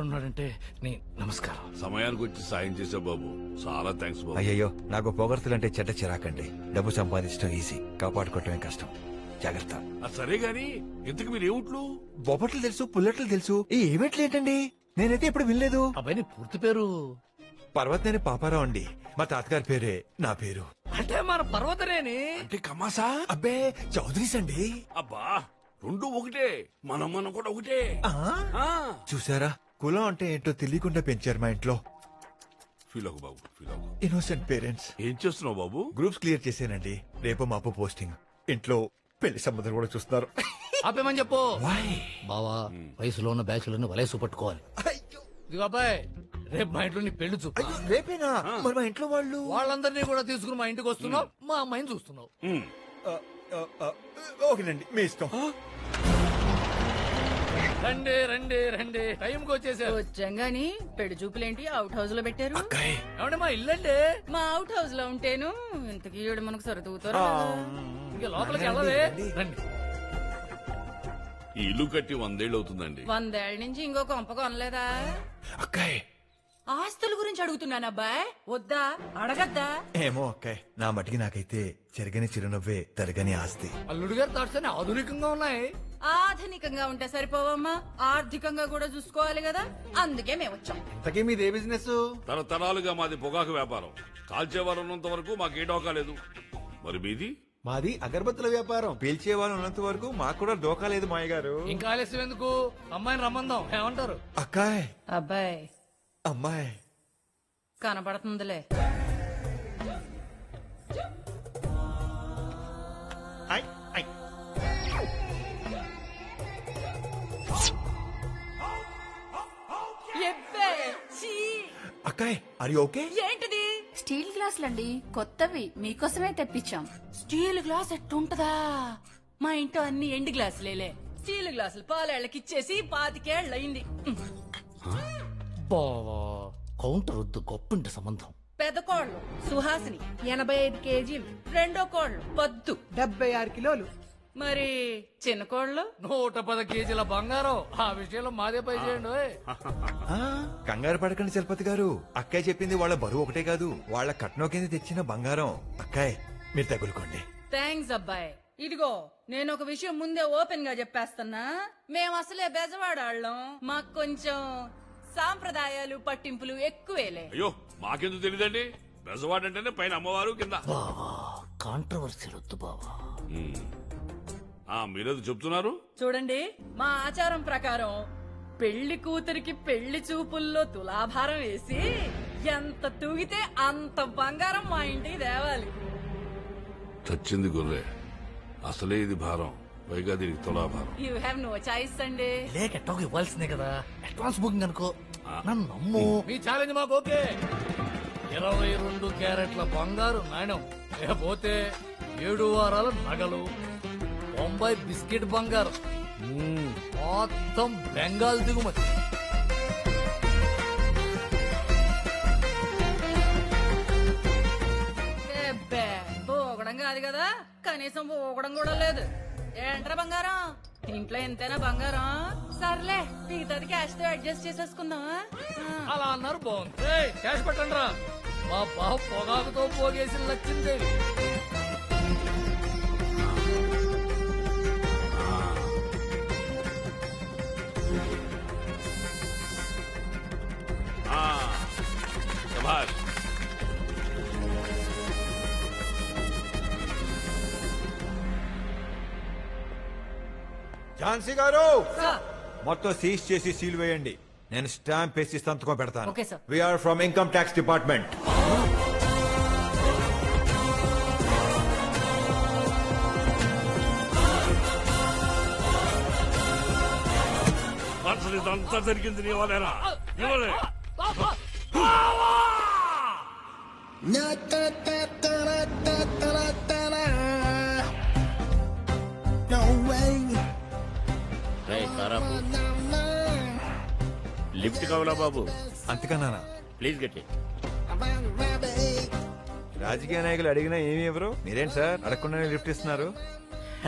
ఉన్నాడంటే నీ నమస్కారం. సమయానికి వచ్చి సాయం చేసా బాబు, చాలా థ్యాంక్స్ బాబు. అయ్యయ్యో, నాకు పొగడ్తలంటే చెడ్డ చిరాకండి. డబ్బు సంపాదించడం ఈజీ, కాపాడుకోవటమే కష్టం. జాగ్రత్త. సరే గాని ఇంతకు మీరు ఏమిట్లు? బొబ్బట్లు తెలుసు, పుల్లట్లు తెలుసు, ఈ ఈవెంట్లు ఏంటండి? నేనైతే ఎప్పుడు వినలేదు. అబ్బాయి నీ పూర్తి పేరు? పర్వతనేని పాపారావు అండి. మా తాతగారి పేరే నా పేరు. అంటే మన పర్వతనేని అంటే కమాసా? అబ్బే, చౌదరీస్ అండి. అబ్బా, రెండు ఒకటే, మనం కూడా ఒకటే. ఆ, చూసారా, కులం అంటే ఏంటో తెలియకుండా పెంచారు మా ఇంట్లో. ఫీల్ అవ్వకు బాబు, ఫీల్ అవ్వకు. Innocent parents. ఏం చేస్తున్నావు బాబు? గ్రూప్స్ క్లియర్ చేశానండి. రేపు మాపు పోస్టింగ్. ఇంట్లో పెళ్లి సంబంధాలు కూడా చూస్తున్నారు. ఆపేమని చెప్పు. బావా, వయసులో ఉన్న బ్యాచులను వలేసు పట్టుకోవాలి. ఇదిగో అబ్బాయి, రేపు మా ఇంట్లో నీ పెళ్లి చూపు. రేపేనా? మరి మా ఇంట్లో వాళ్ళు వాళ్ళందరినీ కూడా తీసుకుని మా ఇంటికి వస్తున్నావు, మా అమ్మాయిని చూస్తున్నావు. ఓకేనండి, మీ ఇష్టం. రండి రండి రండి, టైంకి వచ్చేసారు. వచ్చాం గాని పెళ్లి చూపులేంటి అవుట్ హౌస్ లో పెట్టారు? ఏమంటే మా ఇల్లండి. మా అవుట్ హౌస్ లో ఉంటేను ఇంతకీ ఈవిడ మనకు సరితూతారు. ఇంకా లోపలికి వెళ్ళవే. రండి. ఈ ఇల్లు కట్టి 100 ఏళ్ళు అవుతుందండి. 100 ఏళ్ల నుంచి ఇంకో కొంప కొనలేదా? అక్కాయ్, ఆస్తుల గురించి అడుగుతున్నాను అబ్బాయి, వద్దా? అడగద్దా? ఏమో అక్కాయ్, నా మటికి నాకైతే చెరగని చిరునవ్వే తరగని ఆస్తి. అల్లుడు గారి థాట్స్ అన్ని ఆధునికంగా ఉన్నాయి. ఆధునికంగా ఉంటే సరిపోవమ్మా, ఆర్థికంగా కూడా చూసుకోవాలి కదా, అందుకే మేము వచ్చాం. ఇంతకీ మీదే బిజినెస్? తరతరాలుగా మాది పొగాకు వ్యాపారం. కాల్చేవారు ఉన్నంత వరకు మాకే డోకా లేదు. మరి మీది? మాది అగరబత్తుల వ్యాపారం. పీల్చే వాళ్ళు ఉన్నంత వరకు మాకు కూడా డోకా లేదు మాయ గారు. ఇంకా ఆలస్యం ఎందుకు, అమ్మాయిని రమ్మందాం. ఏమంటారు? అక్కాయ్, అబ్బాయి అమ్మాయి కనపడుతుందిలే. ఎబ్బే, ఛీ! అక్కాయ్, అరి ఓకే? ఏంటిది? స్టీల్ గ్లాసులండి, కొత్తవి, మీకోసమే తెప్పించాం. Steel glass ఎట్టుంటదా? మా ఇంట్లో అన్ని ఎండు గ్లాసులేలే. స్టీల్ గ్లాసులు పాలేళ్లకి ఇచ్చేసి 25 ఏళ్లయింది. బావా, కౌంటర్ వద్దు, గొప్పంటి సంబంధం. పెద్ద కోళ్ళు సుహాసిని 85 కేజీలు, రెండో కోళ్ళు పద్దు 76 కిలోలు. మరి చిన్న కోళ్ళు 110 కేజీల బంగారం. ఆ విషయంలో మాదే పై చేయండి. ఓయ్. కంగారు పడకండి చలపతి గారు. అక్కాయ్ చెప్పింది వాళ్ళ బరువు ఒకటే కాదు, వాళ్ళ కట్నం కింద తెచ్చిన బంగారం. అక్కాయ్, మీరు తగులుకోండి. థ్యాంక్స్ అబ్బాయి. ఇదిగో, నేను ఒక విషయం ముందే ఓపెన్ గా చెప్పేస్తున్నా. మేము అసలే బెజవాడాళ్ళం, మాకు కొంచెం సాంప్రదాయాలు పట్టింపులు ఎక్కువేలే. అయ్యో, మాకెందుకు తెలియదండి. బెజవాడంటేనే పైన అమ్మవారు, కింద. బావా, కాంట్రవర్సీలు వద్దు బావా. మీరేదో చెప్తున్నారు. చూడండి, మా ఆచారం ప్రకారం పెళ్లి కూతురికి పెళ్లి చూపుల్లో తులాభారం వేసి ఎంత తూగితే అంత బంగారం మా ఇంటికి తేవాలి. చచ్చింది గొర్రె, అసలే ఇది భారం, పైగా దీనికి తులాభారం. యూ హ్యావ్ నో చాయిస్ అండి. లేక ఎట్టోకి ఇవ్వాల్సిందే కదా, అడ్వాన్స్ బుకింగ్ అనుకో. నన్ను నమ్ము. మీ ఛాలెంజ్ మాకు ఓకే. 22 క్యారెట్ల బంగారు నాణ్యం, లేకపోతే 7 వారాల నగలు, 90 బిస్కెట్ బంగారం, మొత్తం బెంగాల్ దిగుమతి. పోగడం కాదు కదా, కనీసం పోగడం కూడా లేదు. ఏంట్రా బంగారం, ఇంట్లో ఎంతైనా బంగారం. సర్లే, మిగతాది క్యాష్ తో అడ్జస్ట్ చేసేసుకుందామా? అలా అన్నారు, బాగుంది. క్యాష్ పెట్టండి రా. మా బావ పొగాకుతో పోగేసి లచ్చిందేవి. ఝాన్సీ గారు, మొత్తం సీజ్ చేసి సీల్ వేయండి. నేను స్టాంప్ వేసి సంతకం పెడతాను. Okay sir. We are from income tax department. అసలు ఇదంతా జరిగింది నీ వల్లేనా? లిఫ్ట్ కావాలా బాబు? అంతకన్నా ప్లీజ్ గట్టి. రాజకీయ నాయకులు అడిగినా ఏమి ఎవరు? మీరేంటి సార్ అడగకుండానే లిఫ్ట్ ఇస్తున్నారు?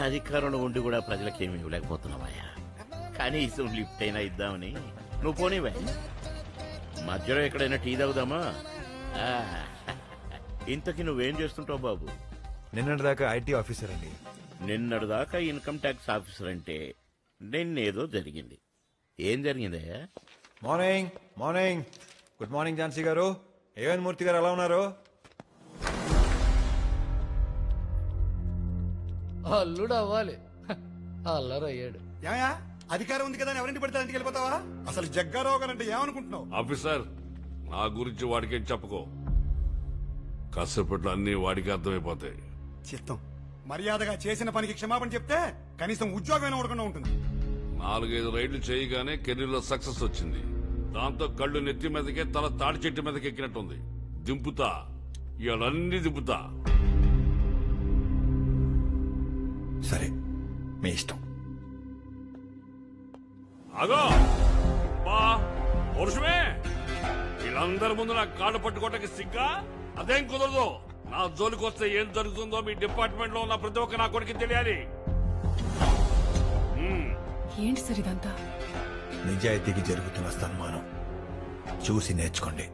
అధికారంలో ఉండి కూడా ప్రజలకు ఏమి ఇవ్వలేకపోతున్నామయ్యా. కనీసం లిఫ్ట్ అయినా ఇద్దామని. నువ్వు పోనీవే. మధ్యలో ఎక్కడైనా టీ తాగుదామా? ఆ, ఇంతకీ నువ్వేం చేస్తుంటావు బాబు? నిన్నటి దాకా ఐటీ ఆఫీసర్ అండి. నిన్నటి దాకా ఇన్కమ్ ట్యాక్స్ ఆఫీసర్ అంటే నిన్నేదో జరిగింది. ఏం జరిగిందయ్యా? Morning morning. Good morning Jhansi గారు. ఏవన్ మూర్తి గారు ఎలా ఉన్నారు? అల్లుడు అవ్వాలి, అల్లరయ్యాడు. ఏమయ్యా, అధికారం ఉంది కదా అని ఎవరింటి పడితే ఇంటికి వెళ్ళిపోతావా? అసలు జగ్గారావు గారు అంటే ఏమనుకుంటున్నావు? ఆఫీసర్, నా గురించి వాడికేం చెప్పుకో. కాసేపట్లో అన్ని వాడికి అర్థమైపోతాయి. చిత్తం. మర్యాదగా చేసిన పనికి క్షమాపణ చెప్తే కనీసం ఉద్యోగమైనా ఉండకుండా ఉంటుంది. 4-5 రైడ్లు చేయగానే కెరీర్లో సక్సెస్ వచ్చింది. దాంతో కళ్ళు నెత్తి మీదకే తల తాడి చెట్టు మీదకి ఎక్కినట్టుంది. దింపుతా, ఇవన్నీ దింపుతా. సరే, మీ ఇష్టం. అగో బా పురుషమే, వీళ్ళందరి ముందు నా కాళ్ళు పట్టుకోవటానికి సిగ్గా? అదేం కుదరదు. నా జోలికి వస్తే ఏం జరుగుతుందో మీ డిపార్ట్మెంట్ లో ఉన్న ప్రతి ఒక్క నా కొడుకు తెలియాలి. ఏంటి సార్ ఇదంతా? నిజాయితీకి జరుగుతున్న సన్మానం చూసి నేర్చుకోండి.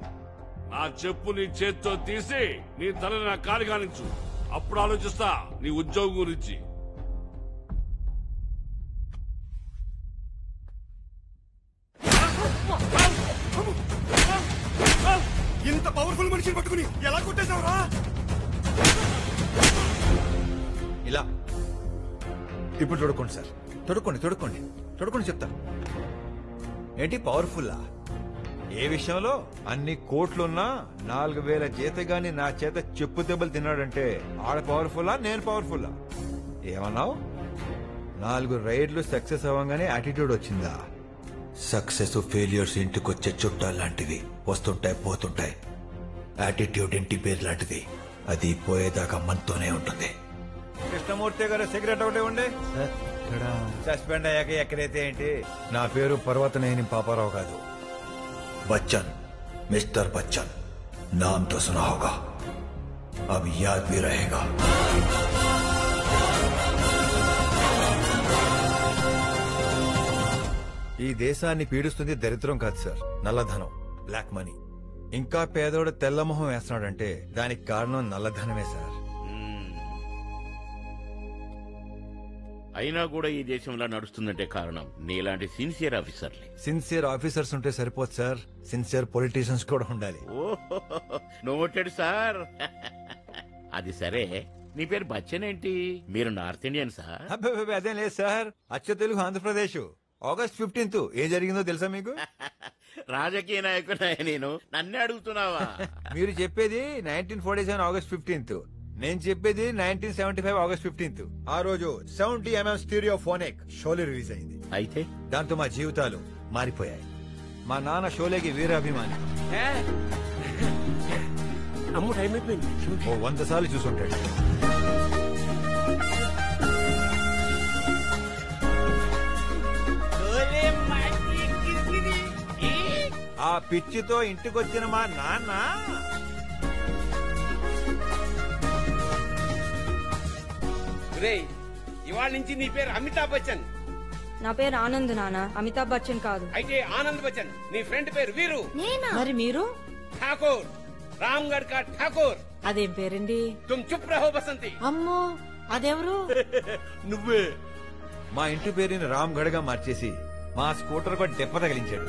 నా చెప్పు నీ చేత్తో తీసి నీ తలని నా కాలు కానించు. అప్పుడు ఆలోచిస్తా నీ ఉద్యోగం గురించి. ఇంత పవర్ఫుల్ మనిషిని పట్టుకుని ఎలా కొట్టేశావురా? ఇలా ఇప్పుడు తొడుక్కోండి సార్. తొడుక్కోండి చెప్తా. ఏంటి పవర్ఫుల్లా? ఏ విషయంలో? అన్ని కోట్లున్నా 4,000 జీతగాని నా చేత చెప్పు దెబ్బలు తిన్నాడంటే ఆడ పవర్ఫుల్లా, నేను పవర్ఫుల్లా? ఏమన్నావు? 4 రైడ్లు సక్సెస్ అవ్వగానే యాటిట్యూడ్ వచ్చిందా? సక్సెస్ ఫెయిల్యూర్స్ ఇంటికొచ్చే చుట్టాలు లాంటివి, వస్తుంటాయి పోతుంటాయి. యాటిట్యూడ్ ఇంటి పేరు లాంటిది, అది పోయేదాకా మనతోనే ఉంటుంది. కృష్ణమూర్తి గారు సిగరెట్ ఒకటి ఉండే. సస్పెండ్ అయ్యాక ఎక్కడైతే ఏంటి? నా పేరు పర్వతనేని పాపారావు కాదు, बच्चन, मिस्टर बच्चन. नाम तो सुना होगा, अब याद भी रहेगा. ఈ దేశాన్ని పీడిస్తుంది దరిద్రం కాదు సార్, నల్లధనం, బ్లాక్ మనీ. ఇంకా పేదోడు తెల్లమొహం వేస్తున్నాడంటే దానికి కారణం నల్లధనమే సార్. అయినా కూడా ఈ దేశంలో నడుస్తుందంటే కారణం నీలాంటి సిన్సియర్ ఆఫీసర్లే. సిన్సియర్ ఆఫీసర్స్ ఉంటే సరిపోదు సార్, సిన్సియర్ పొలిటీషియన్స్ కూడా ఉండాలి. Noted sir. అది సరే, నీ పేరు బచ్చన్ ఏంటి? మీరు నార్త్ ఇండియన్ సార్? అబ్బే అదేం లేదు సార్, అచ్చ తెలుగు ఆంధ్రప్రదేశ్. August 15th ఏం జరిగిందో తెలుసా మీకు? రాజకీయ నాయకుడా నేను? నన్నే అడుగుతున్నావా? మీరు చెప్పేది 1947 August 15th, నేను చెప్పేది 1975 August 15th. ఆ రోజు 70mm స్టీరియోఫోనిక్ షోలే రిలీజ్ అయింది. అయితే దాంతో మా జీవితాలు మారిపోయాయి. మా నాన్న షోలేకి వీరాభిమాని. అమ్ము టైం అయిపోయింది. 100 సార్లు చూసుంటాడు. ఆ పిచ్చితో ఇంటికొచ్చిన మా నాన్న ఇవాళ నుంచి నీ పేరు అమితాబ్ బచ్చన్. నా పేరు ఆనంద్ నాన్న, అమితాబ్ బచ్చన్ కాదు. అయితే ఆనంద్ బచ్చన్. నీ ఫ్రెండ్ పేరు వీరు. మరి మీరు? ఠాకూర్, రామ్గఢ్ కా ఠాకూర్. అదేం పేరండి? తుమ్ చుప్ రహో బసంతి. అమ్మో, అదెవరు? నువ్వే. మా ఇంటి పేరుని రామ్గఢ్ గా మార్చేసి మా స్కూటర్ को డెప్ప తగిలించాడు.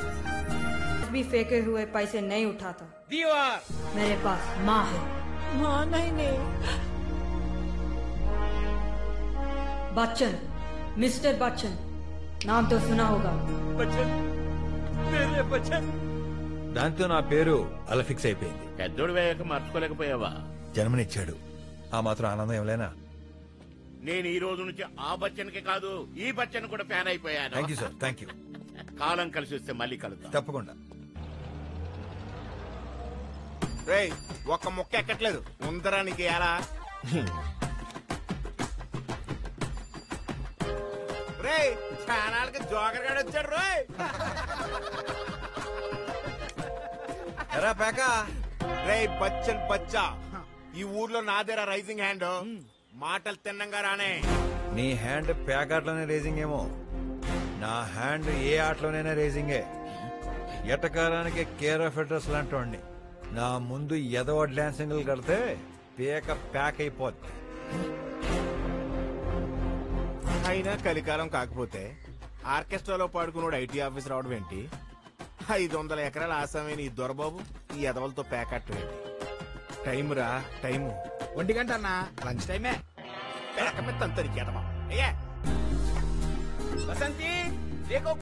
भी फेंके हुए पैसे नहीं उठाता. दीवार मेरे पास माँ है. माँ नहीं. बच्चन, मिस्टर बच्चन, नाम तो सुना होगा. बच्चन, मेरे बच्चन. దాంతో నా పేరు అలా ఫిక్స్ అయిపోయింది. పెద్దోడు వేయక మార్చుకోలేకపోయావా? జన్మనిచ్చాడు, ఆ మాత్రం ఆనందం ఏమలేనా? నేను ఈ రోజు నుంచి ఆ బచ్చన్ కి కాదు, ఈ బచ్చన్ కూడా ఫ్యాన్ అయిపోయాను. Thank you sir, thank you. కాలం కలిసి వస్తే మళ్ళీ కలుద్దాం. తప్పకుండా. ఒక్క ముక్క ఎక్కట్లేదు ఉందరా నీకు ఎలా? రే ఛానల్కి జోకర్ గాడు వచ్చాడు. రోయ్ ఎరా పేకా. రే బచ్చన్ బచ్చా, ఈ ఊర్లో నాదేరా రైజింగ్ హ్యాండ్. మాటలు తిన్నంగా రానే. నీ హ్యాండ్ ప్యాకాట్లోనే రేసింగ్ ఏమో, నా హ్యాండ్ ఏ ఆటలోనైనా రేసింగే. ఎటకారానికి కేర్ ఆఫ్ అడ్రస్ లాంటి వాడిని. నా ముందు ఎదవ డాన్సింగ్లు కడితే పేక ప్యాక్ అయిపోద్ది. అయినా కలికాలం కాకపోతే ఆర్కెస్ట్రాలో పాడుకున్నాడు ఐటీ ఆఫీస్ రావడం ఏంటి? 500 ఎకరాల ఆసామైన ఈ దొరబాబు ఈ ఎదవలతో ప్యాకెట్ ఏంటి? టైం రా టైము 1 గంట అన్న లంచ్ టైమే. పేక మీద తంతరికి ఎదవా. అయ్యా బసంతి